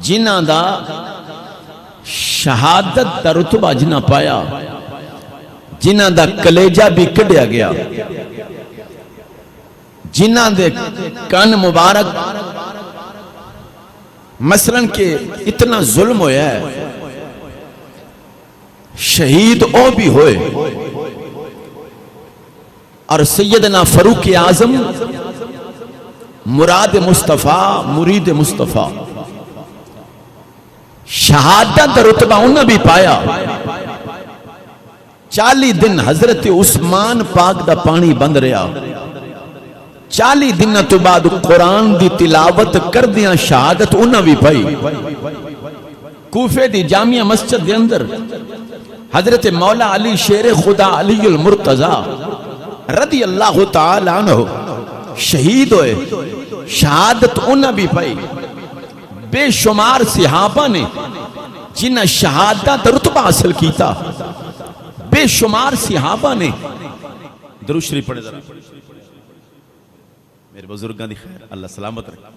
جنہ دا شہادت دا رتبہ جنہ پایا، جنہ دا کلیجہ بھی کڈیا گیا، جنہ دے کان مبارک مثلاً کہ اتنا ظلم ہویا ہے، شہید او بھی ہوئے، اور سیدنا فاروق اعظم مراد مصطفیٰ مرید مصطفیٰ شہادت رتبہ انہوں بھی پایا۔ 40 دن حضرت عثمان پاک دا پانی بند رہا، 40 دن تو بعد قرآن دی تلاوت کر دیا شہادت انہوں بھی پائی۔ کوفے دی جامعہ مسجد دے اندر حضرت مولا علی شیر خدا علی المرتضی رضی اللہ تعالیٰ عنہ شہید ہوئے، شہادت انہوں بھی پائی۔ بے شمار صحابہ نے جنہ شہادت رتبہ حاصل کیتا، بے شمار صحابہ نے درود شریف پڑھے ذرا، میرے بزرگاں دی خیر اللہ سلامت رکھے۔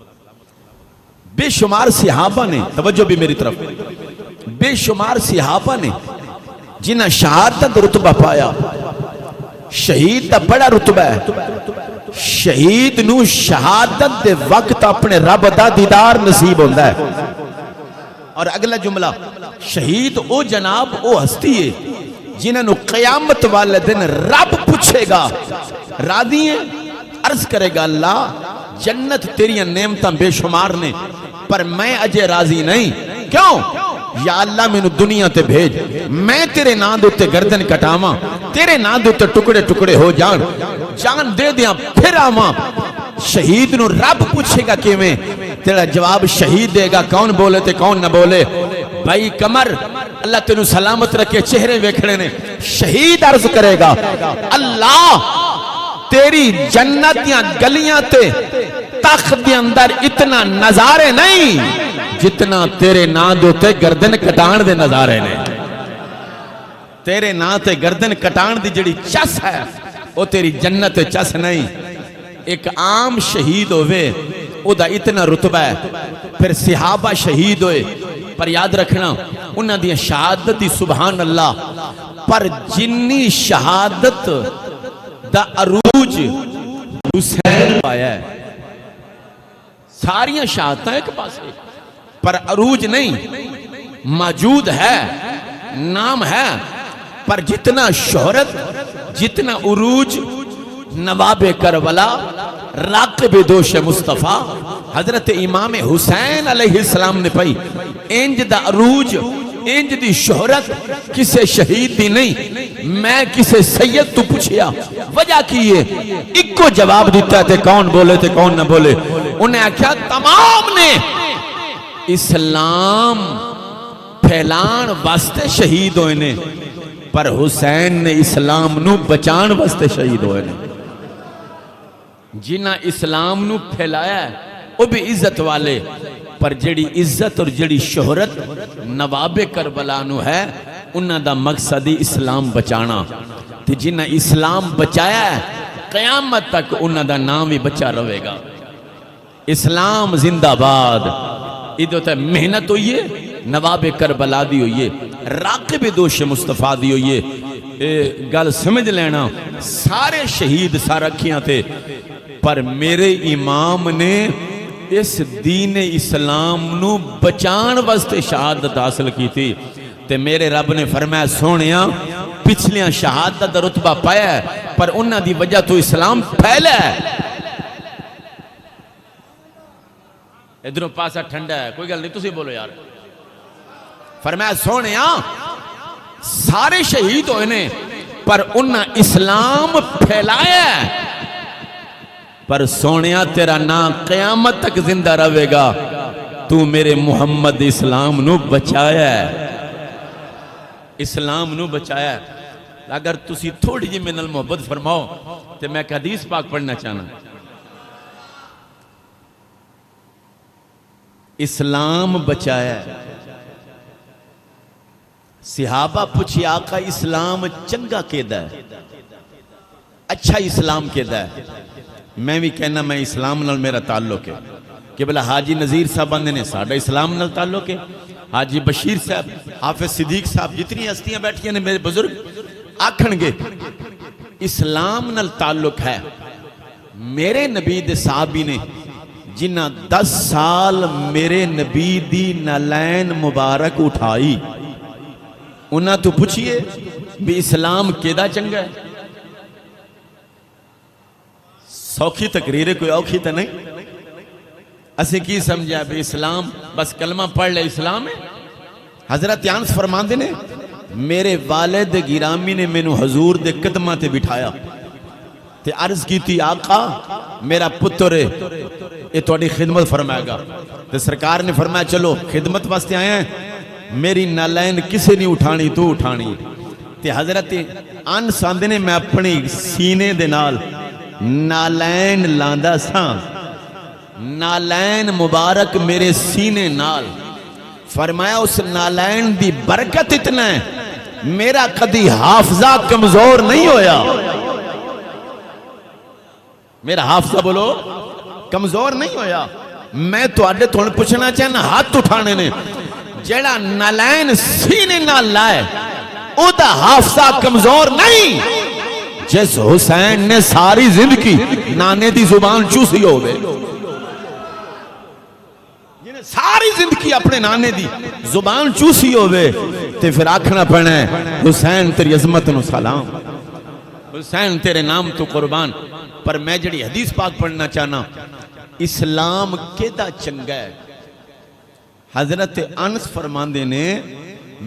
بے شمار صحابہ نے، توجہ بھی میری طرف، بے شمار صحابہ نے جنہ شہادت رتبہ پایا۔ شہید تا بڑا رتبہ ہے، شہید نو شہادت دے وقت اپنے رب دا دیدار نصیب ہوندہ ہے۔ اور اگلا جملہ، شہید او جناب او ہستی ہے جنہاں نو قیامت والے دن رب پوچھے گا، راضی ہیں؟ عرض کرے گا اللہ جنت تیریاں نعمتاں بے شمار نے، پر میں اجے راضی نہیں، کیوں؟ یا اللہ میں نو دنیا تے بھیج، میں تیرے نام دے تے گردن کٹاواں، تیرے نام دے تے ٹکڑے ٹکڑے ہو جان دے دیاں پھر آواں۔ شہید نو رب پوچھے گا کیویں؟ تیرا جواب شہید دے گا، کون بولے تے کون نہ بولے۔ بھائی کمر اللہ تینو سلامت رکھے، چہرے ویکھنے نے۔ شہید عرض کرے گا اللہ تیری جنت یا گلیاں تے تخت دے اندر اتنا نظارے نہیں جتنا تیرے نا دے تے گردن کٹان دے نظارے نے۔ تیرے نا تے گردن کٹان دی جڑی چس ہے وہ تیری جنت چس نہیں۔ ایک عام شہید ہوئے او دا اتنا رتبہ ہے، پھر صحابہ شہید ہوئے، پر یاد رکھنا انہاں دی شہادت دی سبحان اللہ، پر جنی شہادت دا عروج حسین پایا ہے۔ ساریاں شہادتیں ایک پاس ہے پر عروج نہیں، موجود ہے، نام ہے، پر جتنا شہرت جتنا عروج نواب کربلا راقب دوش مصطفیٰ حضرت امام حسین علیہ السلام نے پائی۔ انج دا عروج انج دی شہرت کسے شہید دی نہیں۔ میں کسے سید تو پوچھیا وجہ کی ہے، ایک کو جواب دیتا ہے کون بولے تھے کون نہ بولے۔ انہیں کیا تمام نے اسلام پھیلان واسطے شہید ہوئے نے، پر حسین نے اسلام نو بچان واسطے شہید ہوئے نے۔ جنہ اسلام نو پھیلایا ہے وہ بھی عزت والے، پر جڑی عزت اور جڑی شہرت نواب کربلا نو ہے انہاں دا مقصد اسلام بچانا، تے جنہ اسلام بچایا ہے قیامت تک انہاں دا نام ہی بچا رہے گا۔ اسلام زندہ باد۔ ادھو تے محنت ہوئیے، نواب کربلا دی ہوئیے، راقب دوش مصطفیٰ دی ہوئیے۔ گل سمجھ لینا سارے شہید سارکھیاں تھے، پر میرے امام نے اس دین اسلام نو بچان واسطے شہادت حاصل کی تھی، تے میرے رب نے فرمایا سونیاں پچھلیاں شہادت رتبہ پایا ہے، پر انہاں دی وجہ تو اسلام پھیلا ہے۔ ادھروں پاسا ٹھنڈا ہے، کوئی گل نہیں، تسی بولو یار۔ فرمایا سونیاں سارے شہید ہوئے نے، پر انہاں اسلام پھیلایا ہے، پر سونیاں تیرا نام قیامت تک زندہ رہے گا، تو میرے محمد اسلام نو بچایا ہے، اسلام نو بچایا ہے۔ اگر تسی تھوڑی جی من المحبت فرماؤ تو میں ایک حدیث پاک پڑھنا چاہنا۔ اسلام بچایا ہے۔ صحابہ پوچھی آقا اسلام چنگا کیدا ہے، اچھا اسلام کیدا ہے؟ میں بھی کہنا میں اسلام نال میرا تعلق ہے، کہ بلا حاجی نذیر صاحب آندے نے ساڈا اسلام نال تعلق ہے، حاجی بشیر صاحب، حافظ صدیق صاحب، جتنی ہستیاں بیٹھیاں نے میرے بزرگ آکھن گے اسلام نال تعلق ہے۔ میرے نبی دے صحابی نے جنہ 10 سال میرے نبی دی نالین مبارک اٹھائی، انہاں تو پوچھئے بھی اسلام کیدا چنگا ہے؟ سوکھی تقریر ہے، کوئی اوکھی تا نہیں۔ اسے کی سمجھا بھی اسلام بس کلمہ پڑھ لے اسلام ہے؟ حضرت انس فرماندے نے میرے والد گرامی نے مینوں حضور دے قدماں تے بٹھایا تے عرض کی تھی آقا میرا پتر ہے یہ تہاڈی خدمت فرمائے گا، تے سرکار نے فرمایا چلو خدمت واسطے آئے ہیں، میری نالین کسے نہیں اٹھانی تو اٹھانی۔ تے حضرت انس آندے نے میں اپنی سینے دے نال نالین لاندا ساں، نالین مبارک میرے سینے نال، فرمایا اس نالین دی برکت اتنا ہے میرا کدی حافظہ کمزور نہیں ہویا، میرا حافظہ بولو کمزور نہیں ہویا۔ میں تو آڈے تھوڑے پوچھنا چاہنا ہاتھ اٹھانے نے جیڑا نالین سینے نال لائے او دا حافظہ کمزور نہیں۔ جس حسین نے ساری زندگی نانے دی زبان چوسی ہو گئے، ساری زندگی اپنے نانے دی زبان چوسی ہوئے تے پھر آکھنا پڑنا ہے حسین تیری عظمت نو سلام، حسین تیرے نام تو قربان۔ پر میں جڑی حدیث پاک پڑھنا چاہنا اسلام کیدا چنگا ہے، حضرت انس فرماندے نے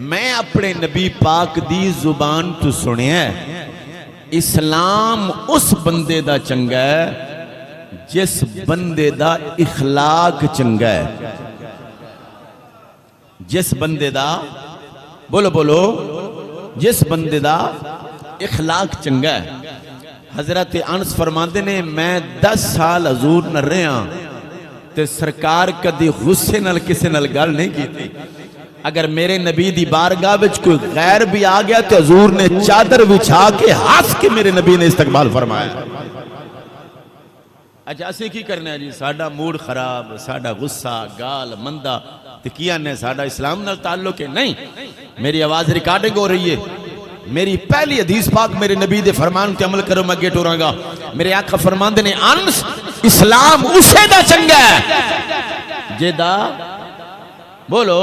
میں اپنے نبی پاک دی زبان تو سنیا ہے اسلام اس بندے دا چنگا ہے جس بندے دا اخلاق چنگا ہے، جس بندے دا بولو بولو جس بندے دا اخلاق چنگا ہے۔ حضرت انس فرماندے نے میں 10 سال حضور نہ رہا تے سرکار کدی غصے نال کسے نال گل نہیں کی تھی، اگر میرے نبی دی بارگاہ وچ کوئی غیر بھی آ گیا تو حضور نے چادر بچھا کے ہنس کے میرے نبی نے استقبال فرمایا۔ اچھا اسے کی کرنا ہے جی ساڈا موڈ خراب، ساڈا غصہ گال مندہ تے کیا نے ساڈا اسلام نال تعلق ہے؟ نہیں، میری آواز ریکارڈنگ ہو رہی ہے، میری پہلی حدیث پاک میرے نبی دے فرمان تے عمل کرو میں گیٹ ہو رہا گا۔ میرے آقا فرماندے نے انس اسلام اسے دا چنگا ہے جیدہ بولو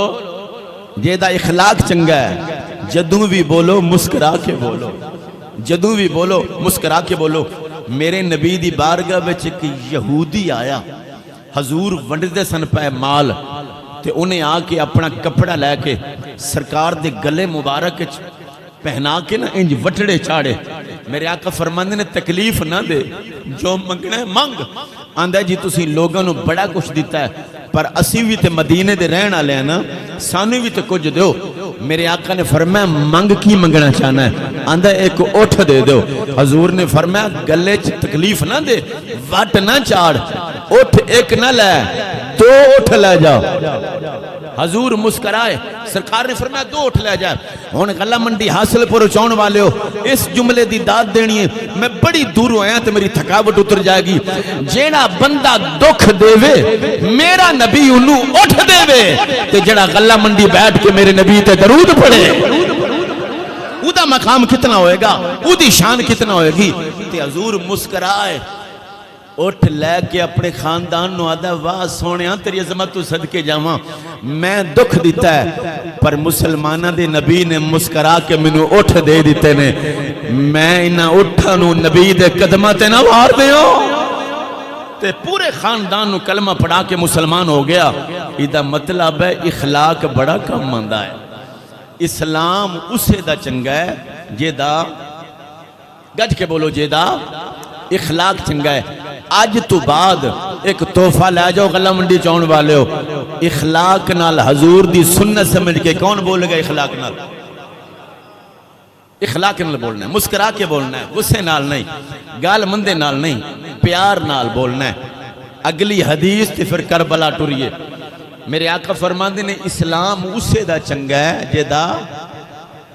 جیدہ اخلاق چنگا ہے، جدوں بھی بولو مسکرا کے بولو، جدوں بھی بولو مسکرا کے بولو۔ میرے نبی دی بارگاہ وچ ایک یہودی آیا، حضور ونڈدے سن پہ مال تے انہیں آ کے اپنا کپڑا لے کے سرکار دے گلے مبارک پہنا کے نا انج وٹڑے چاڑے۔ میرے آقا فرماندے نے تکلیف نہ دے، جو منگنا ہے مانگ۔ آندہ جی تسی لوگوں نے بڑا کچھ دیتا ہے پر اسی بھی تے مدینے دے رہن والے ہیں نا، سانو بھی تے کچھ دیو۔ میرے آقا نے فرمایا منگ کی منگنا چاہنا ہے؟ آندہ ایک اٹھ دے دو۔ حضور نے فرمایا گلے چ تکلیف نہ دے، وٹ نہ چاڑ، اٹھ ایک نہ لے 2 اٹھ لے جا۔ حضور مسکرائے، سرکار نے فرمایا 2 اٹھ لے جائے۔ ہون غلہ منڈی حاصل پر چون والے ہو، اس جملے دی داد دینی ہے، میں بڑی دور ہویا تو میری تھکاوٹ اتر جائے گی۔ جیڑا بندہ دکھ دے وے میرا نبی انہوں اٹھ دے وے تے جیڑا غلہ منڈی بیٹھ کے میرے نبی تے درود پڑھے او دا مقام کتنا ہوئے گا، او دی شان کتنا ہوئے گی۔ تے حضور مسکرائے، اٹھ لے کے اپنے خاندان نو آدھا واہ سونیاں تیری عظمت تو صدقے جاواں، میں دکھ دیتا ہے پر مسلمانہ دے نبی نے مسکرا کے منو اٹھ دے دیتے نے، میں انہاں اٹھا نو نبی دے قدمہ نہ وار دیو تے پورے خاندان نو کلمہ پڑھا کے مسلمان ہو گیا۔ ایدہ مطلب ہے اخلاق بڑا کم مندہ ہے۔ اسلام اسے دا چنگا ہے جیدہ گج کے بولو جیدہ اخلاق چنگا ہے۔ آج تو بعد ایک تحفہ لے جاؤ غلہ منڈی چون والے ہو، اخلاق نال حضور دی سنت سمجھ کے کون بولے گا؟ اخلاق نال، اخلاق نال بولنا ہے، مسکرا کے بولنا ہے، غصے نال نہیں، گال مندے نال نہیں، پیار نال بولنا ہے۔ اگلی حدیث تے پھر کربلا ٹریے۔ میرے آقا فرماندے نے اسلام اسے دا چنگا ہے جیدہ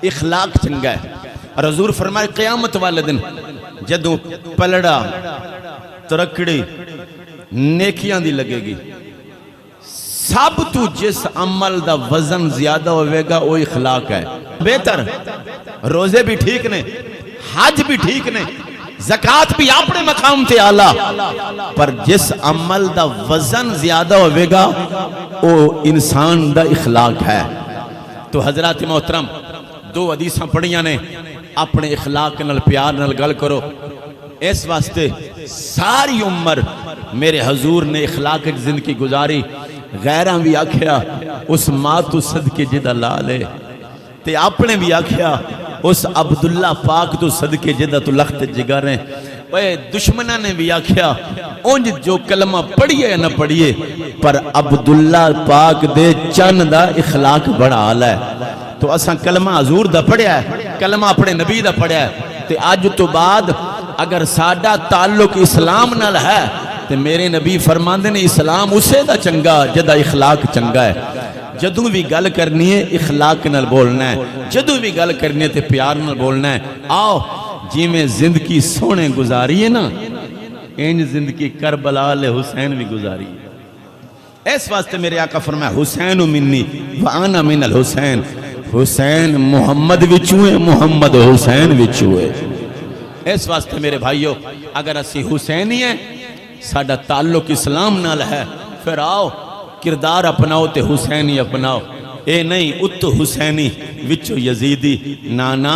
اخلاق چنگا ہے۔ اور حضور فرمائے قیامت والے دن جدوں پلڑا ترکڑی نیکیاں دی لگے گی، سب تو جس عمل دا وزن زیادہ ہوئے گا وہ اخلاق ہے. بہتر روزے بھی ٹھیک نے, حج بھی ٹھیک نے, زکاة بھی اپنے مقام تے آلہ, پر جس عمل دا وزن زیادہ ہوئے گا وہ انسان دا اخلاق ہے. تو حضرات محترم, دو حدیثاں پڑھیاں نے, اپنے اخلاق نال پیار نال گل کرو. اس واسطے ساری عمر میرے حضور نے اخلاق کی زندگی گزاری. غیران بھی آکھیا اس ماں تو صدقے جدہ لالے, تے اپنے بھی آکھیا اس عبداللہ پاک تو صدقے جدہ تو لخت جگریں. اے دشمنہ نے بھی آکھیا انج جو کلمہ پڑھیے یا نہ پڑھیے, پر عبداللہ پاک دے چند دا اخلاق بڑا آلہ ہے. تو اساں کلمہ حضور دا پڑھیا ہے, کلمہ اپنے نبی دا پڑھیا ہے. تے آج تو بعد اگر ساڈا تعلق اسلام نال ہے تے میرے نبی فرماندے نے اسلام اسے دا چنگا جدا اخلاق چنگا ہے. جدوں بھی گل کرنی ہے اخلاق نال بولنا ہے, جدوں بھی گل کرنی ہے تے پیار نال بولنا ہے. آؤ جی میں زندگی سونے گزاری ہے نا, انج زندگی کربلا لے حسین بھی گزاری ہے. اس واسطے میرے آقا فرمایا حسین منی وانا من الحسین, حسین محمد وچوں ہے, محمد حسین وچوں ہے. اس واسطے میرے بھائیو اگر اسی حسینی ہیں, ساڈا تعلق اسلام نال ہے, پھر آؤ کردار اپناؤ تے حسینی اپناؤ. اے نہیں ات حسینی وچو یزیدی, نانا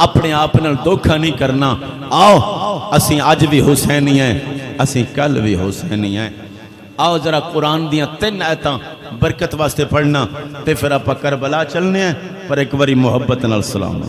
اپنے آپ نال دھوکھا نہیں کرنا. آؤ اسی آج بھی حسینی ہیں, اسی کل بھی حسینی ہیں. آؤ ذرا قرآن دیاں 3 آیتاں برکت واسطے پڑھنا تے پھر آپ کربلا چلنے ہیں, پر ایک باری محبت نال سلام.